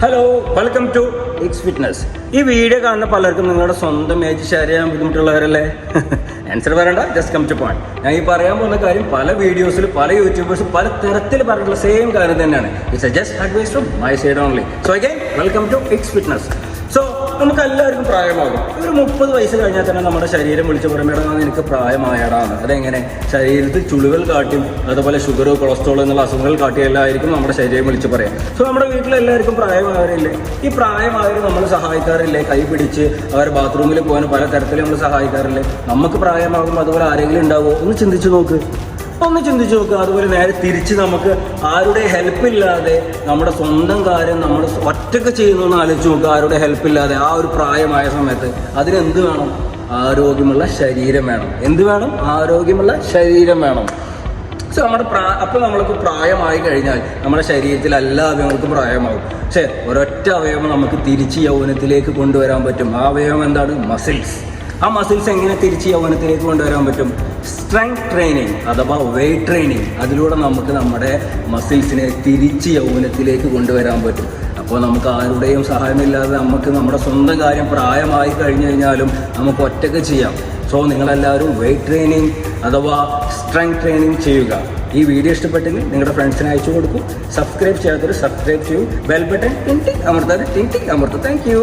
Hello, welcome to it's fitness. ഈ video കാണുന്ന പലർക്കും നിങ്ങളുടെ സ്വന്തം ഏജ് ഷെയർ ചെയ്യാൻ ബുദ്ധിമുട്ടുള്ളവരല്ലേ? ആൻസർ പറയണ്ട, ജസ്റ്റ് കം ടു പോയിന്റ്. ഞാൻ ഈ പറയാൻ പോകുന്ന കാര്യം പല വീഡിയോസിൽ പല യൂട്യൂബേഴ്സും പല തരത്തിൽ പറഞ്ഞിട്ടുള്ള സെയിം കാര്യം തന്നെയാണ്. It's a just advice from my side only. So again welcome to it's fitness. So നമുക്ക് എല്ലാവർക്കും പ്രായമാകും. ഒരു 30 വയസ്സ് കഴിഞ്ഞാൽ തന്നെ നമ്മുടെ ശരീരം വിളിച്ച് പറയുമ്പോൾ എനിക്ക് പ്രായമായടാണ്. അതെങ്ങനെ? ശരീരത്തിൽ ചുളിവുകൾ കാട്ടിയും അതുപോലെ ഷുഗർ, കൊളസ്ട്രോൾ എന്നുള്ള അസുഖങ്ങൾ കാട്ടിയെല്ലായിരിക്കും നമ്മുടെ ശരീരം വിളിച്ച് പറയാം. സോ നമ്മുടെ വീട്ടിലെല്ലാവർക്കും പ്രായമായവരില്ലേ? ഈ പ്രായമായവർ നമ്മൾ സഹായിക്കാറില്ലേ? കൈ പിടിച്ച് അവർ ബാത്റൂമിൽ പോകാൻ പല തരത്തിൽ നമ്മൾ സഹായിക്കാറില്ലേ? നമുക്ക് പ്രായമാകുമ്പോൾ അതുപോലെ ആരെങ്കിലും ഉണ്ടാവുമോ? ഒന്ന് ചിന്തിച്ച് നോക്ക്. അതുപോലെ നേരെ തിരിച്ച് നമുക്ക് ആരുടെ ഹെൽപ്പ് ഇല്ലാതെ നമ്മുടെ സ്വന്തം കാര്യം നമ്മൾ ഒറ്റയ്ക്ക് ചെയ്യുന്നു ആലോചിച്ച് നോക്കുക. ആരുടെ ഹെൽപ്പ് ഇല്ലാതെ ആ ഒരു പ്രായമായ സമയത്ത് അതിനെന്ത് വേണം? ആരോഗ്യമുള്ള ശരീരം വേണം. എന്ത് വേണം? ആരോഗ്യമുള്ള ശരീരം വേണം. സോ അപ്പോൾ നമ്മൾക്ക് പ്രായമായി കഴിഞ്ഞാൽ നമ്മുടെ ശരീരത്തിൽ എല്ലാ അവയവങ്ങൾക്കും പ്രായമാകും. പക്ഷേ ഒരൊറ്റ അവയവം നമുക്ക് തിരിച്ച് യൗവനത്തിലേക്ക് കൊണ്ടുവരാൻ പറ്റും. ആ അവയവം എന്താണ്? മസിൽസ്. ആ മസിൽസ് എങ്ങനെ തിരിച്ച് യൗവനത്തിലേക്ക് കൊണ്ടുവരാൻ പറ്റും? സ്ട്രെങ്ത് ട്രെയിനിങ് അഥവാ വെയ്റ്റ് ട്രെയിനിങ്. അതിലൂടെ നമുക്ക് നമ്മുടെ മസിൽസിനെ തിരിച്ച് യൗവനത്തിലേക്ക് കൊണ്ടുവരാൻ പറ്റും. അപ്പോൾ നമുക്ക് ആരുടെയും സഹായമില്ലാതെ നമുക്ക് നമ്മുടെ സ്വന്തം കാര്യം പ്രായമായി കഴിഞ്ഞു കഴിഞ്ഞാലും നമുക്ക് ഒറ്റയ്ക്ക് ചെയ്യാം. സോ നിങ്ങളെല്ലാവരും വെയ്റ്റ് ട്രെയിനിങ് അഥവാ സ്ട്രെങ്ത് ട്രെയിനിങ് ചെയ്യുക. ഈ വീഡിയോ ഇഷ്ടപ്പെട്ടെങ്കിൽ നിങ്ങളുടെ ഫ്രണ്ട്സിനെ അയച്ചു കൊടുക്കും. സബ്സ്ക്രൈബ് ചെയ്യാത്തവർ സബ്സ്ക്രൈബ് ചെയ്യൂ. ബെൽ ബട്ടൺ ടിങ് ടിങ് അമർത്താതെ ടിങ് ടിങ് അമർത്തും. Thank you.